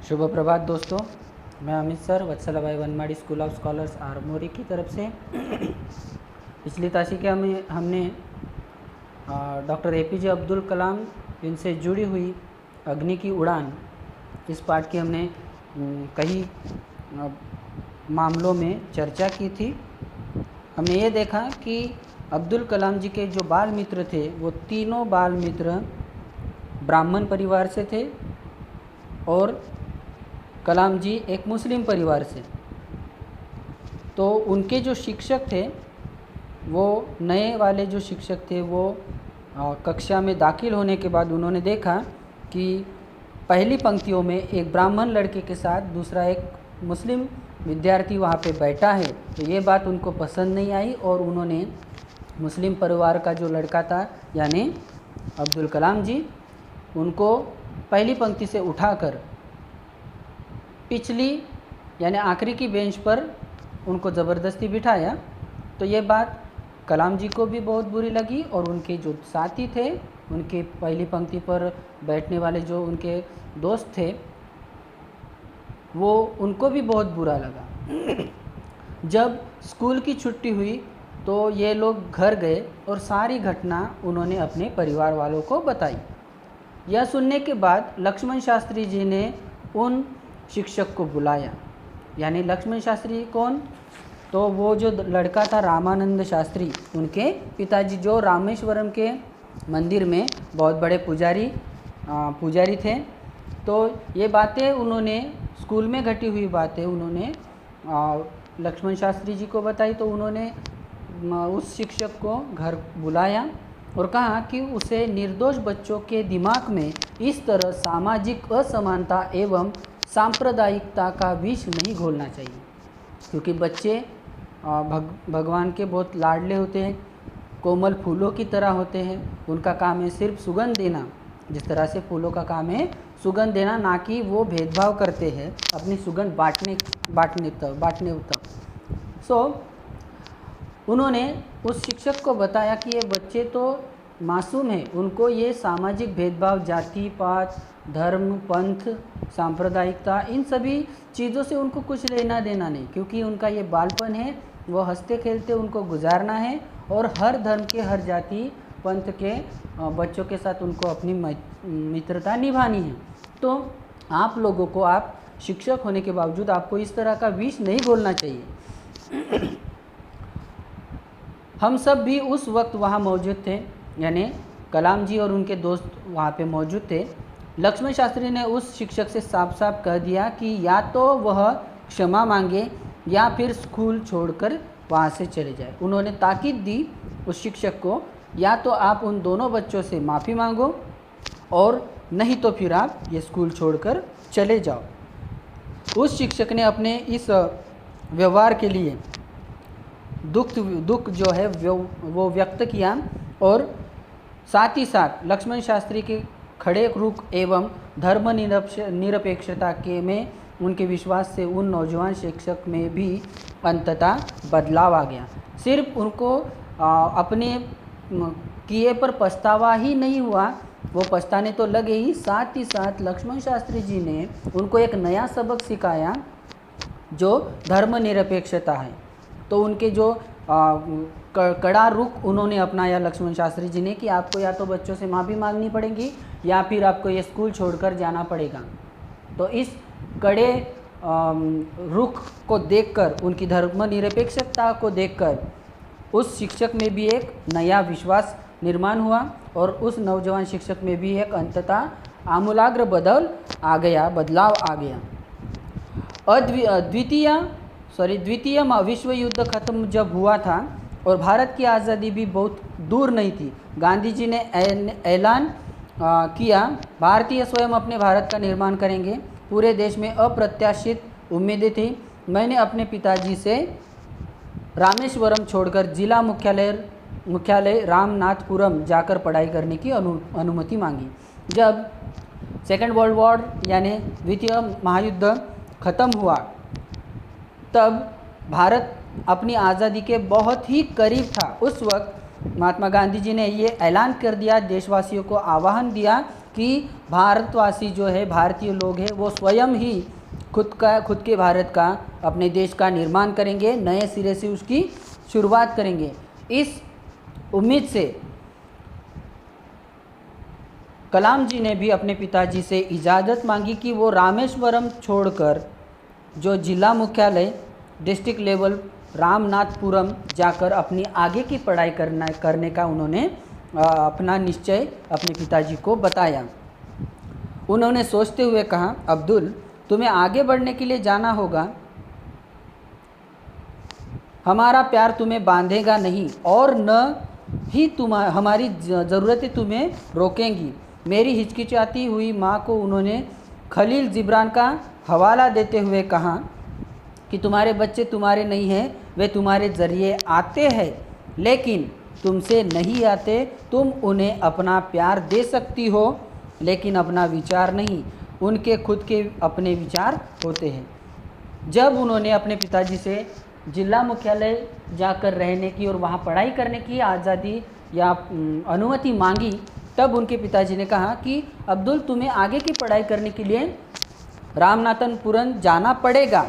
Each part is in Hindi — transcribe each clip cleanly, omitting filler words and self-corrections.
शुभ प्रभात दोस्तों। मैं अमित सर वत्सला भाई वनमाड़ी स्कूल ऑफ स्कॉलर्स आरमोरी की तरफ से पिछली तासिका में हमने डॉक्टर एपीजे अब्दुल कलाम इनसे जुड़ी हुई अग्नि की उड़ान इस पाठ की हमने कई मामलों में चर्चा की थी। हमने ये देखा कि अब्दुल कलाम जी के जो बाल मित्र थे वो तीनों बाल मित्र ब्राह्मण परिवार से थे और कलाम जी एक मुस्लिम परिवार से। तो उनके जो शिक्षक थे वो नए वाले जो शिक्षक थे वो कक्षा में दाखिल होने के बाद उन्होंने देखा कि पहली पंक्तियों में एक ब्राह्मण लड़के के साथ दूसरा एक मुस्लिम विद्यार्थी वहाँ पे बैठा है। तो ये बात उनको पसंद नहीं आई और उन्होंने मुस्लिम परिवार का जो लड़का था यानी अब्दुल कलाम जी उनको पहली पंक्ति से उठाकर पिछली यानी आखिरी की बेंच पर उनको ज़बरदस्ती बिठाया। तो ये बात कलाम जी को भी बहुत बुरी लगी और उनके जो साथी थे उनके पहली पंक्ति पर बैठने वाले जो उनके दोस्त थे वो उनको भी बहुत बुरा लगा। जब स्कूल की छुट्टी हुई तो ये लोग घर गए और सारी घटना उन्होंने अपने परिवार वालों को बताई। यह सुनने के बाद लक्ष्मण शास्त्री जी ने उन शिक्षक को बुलाया। यानी लक्ष्मण शास्त्री कौन? तो वो जो लड़का था रामानंद शास्त्री, उनके पिताजी जो रामेश्वरम के मंदिर में बहुत बड़े पुजारी थे। तो ये बातें उन्होंने स्कूल में घटी हुई बातें उन्होंने लक्ष्मण शास्त्री जी को बताई। तो उन्होंने उस शिक्षक को घर बुलाया और कहा कि उसे निर्दोष बच्चों के दिमाग में इस तरह सामाजिक असमानता एवं सांप्रदायिकता का विष नहीं घोलना चाहिए, क्योंकि बच्चे भगवान के बहुत लाडले होते हैं, कोमल फूलों की तरह होते हैं। उनका काम है सिर्फ सुगंध देना, जिस तरह से फूलों का काम है सुगंध देना, ना कि वो भेदभाव करते हैं अपनी सुगंध बांटने तक। सो उन्होंने उस शिक्षक को बताया कि ये बच्चे तो मासूम हैं, उनको ये सामाजिक भेदभाव, जाति पात, धर्म, पंथ, सांप्रदायिकता, इन सभी चीज़ों से उनको कुछ लेना देना नहीं, क्योंकि उनका ये बालपन है, वो हंसते खेलते उनको गुजारना है और हर धर्म के, हर जाति पंथ के बच्चों के साथ उनको अपनी मित्रता निभानी है। तो आप लोगों को, आप शिक्षक होने के बावजूद आपको इस तरह का विष नहीं घोलना चाहिए। हम सब भी उस वक्त वहाँ मौजूद थे, यानी कलाम जी और उनके दोस्त वहाँ पे मौजूद थे। लक्ष्मण शास्त्री ने उस शिक्षक से साफ साफ कह दिया कि या तो वह क्षमा मांगे या फिर स्कूल छोड़कर वहाँ से चले जाए। उन्होंने ताकीद दी उस शिक्षक को, या तो आप उन दोनों बच्चों से माफ़ी मांगो और नहीं तो फिर आप ये स्कूल छोड़कर चले जाओ। उस शिक्षक ने अपने इस व्यवहार के लिए दुख जो है वो व्यक्त किया और साथ ही साथ लक्ष्मण शास्त्री के खड़े रुख एवं धर्म निरपेक्षता के में उनके विश्वास से उन नौजवान शिक्षक में भी अंततः बदलाव आ गया। सिर्फ उनको अपने किए पर पछतावा ही नहीं हुआ, वो पछताने तो लगे ही, साथ ही साथ लक्ष्मण शास्त्री जी ने उनको एक नया सबक सिखाया जो धर्म निरपेक्षता है। तो उनके जो कड़ा रुख उन्होंने अपनाया लक्ष्मण शास्त्री जी ने कि आपको या तो बच्चों से माफ़ी मांगनी पड़ेगी या फिर आपको ये स्कूल छोड़कर जाना पड़ेगा। तो इस कड़े रुख को देखकर, उनकी धर्मनिरपेक्षता को देखकर उस शिक्षक में भी एक नया विश्वास निर्माण हुआ और उस नौजवान शिक्षक में भी एक अंततः आमूलाग्र बदलाव आ गया। द्वितीय विश्व युद्ध खत्म जब हुआ था और भारत की आज़ादी भी बहुत दूर नहीं थी, गांधी जी ने ऐलान किया, भारतीय स्वयं अपने भारत का निर्माण करेंगे। पूरे देश में अप्रत्याशित उम्मीदें थी। मैंने अपने पिताजी से रामेश्वरम छोड़कर जिला मुख्यालय रामनाथपुरम जाकर पढ़ाई करने की अनुमति मांगी। जब सेकेंड वर्ल्ड वॉर यानी द्वितीय महायुद्ध ख़त्म हुआ तब भारत अपनी आज़ादी के बहुत ही करीब था। उस वक्त महात्मा गांधी जी ने ये ऐलान कर दिया, देशवासियों को आह्वान दिया कि भारतवासी जो है, भारतीय लोग हैं, वो स्वयं ही खुद के भारत का, अपने देश का निर्माण करेंगे, नए सिरे से उसकी शुरुआत करेंगे। इस उम्मीद से कलाम जी ने भी अपने पिताजी से इजाज़त मांगी कि वो रामेश्वरम छोड़कर जो जिला मुख्यालय डिस्ट्रिक्ट लेवल रामनाथपुरम जाकर अपनी आगे की पढ़ाई करने का उन्होंने अपना निश्चय अपने पिताजी को बताया। उन्होंने सोचते हुए कहा, अब्दुल, तुम्हें आगे बढ़ने के लिए जाना होगा, हमारा प्यार तुम्हें बांधेगा नहीं और न ही हमारी ज़रूरतें तुम्हें रोकेंगी। मेरी हिचकिचाती हुई माँ को उन्होंने खलील जिब्रान का हवाला देते हुए कहा कि तुम्हारे बच्चे तुम्हारे नहीं हैं, वे तुम्हारे ज़रिए आते हैं, लेकिन तुमसे नहीं आते। तुम उन्हें अपना प्यार दे सकती हो, लेकिन अपना विचार नहीं। उनके खुद के अपने विचार होते हैं। जब उन्होंने अपने पिताजी से जिला मुख्यालय जाकर रहने की और वहाँ पढ़ाई करने की आज़ादी या अनुमति मांगी, तब उनके पिताजी ने कहा कि अब्दुल, तुम्हें आगे की पढ़ाई करने के लिए रामनाथपुरम जाना पड़ेगा।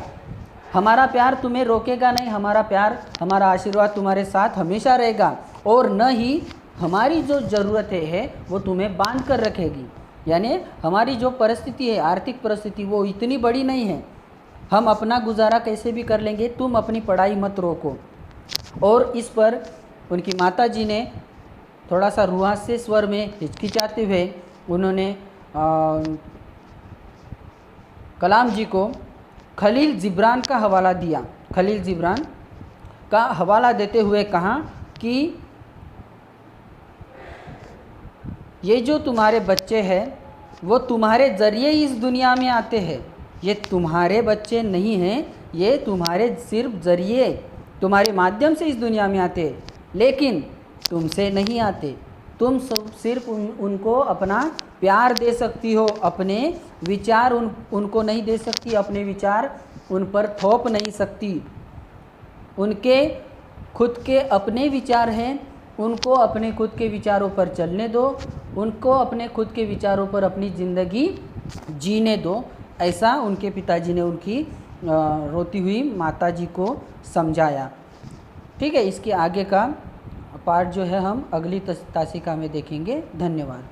हमारा प्यार तुम्हें रोकेगा नहीं, हमारा प्यार, हमारा आशीर्वाद तुम्हारे साथ हमेशा रहेगा, और न ही हमारी जो ज़रूरतें है वो तुम्हें बांध कर रखेगी। यानी हमारी जो परिस्थिति है, आर्थिक परिस्थिति, वो इतनी बड़ी नहीं है, हम अपना गुजारा कैसे भी कर लेंगे, तुम अपनी पढ़ाई मत रोको। और इस पर उनकी माताजी ने थोड़ा सा रुआसे स्वर में हिचकिचाते हुए उन्होंने कलाम जी को खलील जिब्रान का हवाला दिया। खलील जिब्रान का हवाला देते हुए कहा कि ये जो तुम्हारे बच्चे हैं वो तुम्हारे ज़रिए इस दुनिया में आते हैं। ये तुम्हारे बच्चे नहीं हैं, ये तुम्हारे सिर्फ ज़रिए, तुम्हारे माध्यम से इस दुनिया में आते हैं, लेकिन तुमसे नहीं आते। तुम सिर्फ उनको अपना प्यार दे सकती हो, अपने विचार उनको नहीं दे सकती, अपने विचार उन पर थोप नहीं सकती। उनके खुद के अपने विचार हैं, उनको अपने खुद के विचारों पर चलने दो, उनको अपने खुद के विचारों पर अपनी ज़िंदगी जीने दो। ऐसा उनके पिताजी ने उनकी रोती हुई माताजी को समझाया। ठीक है, इसके आगे का पार्ट जो है हम अगली तासिका में देखेंगे। धन्यवाद।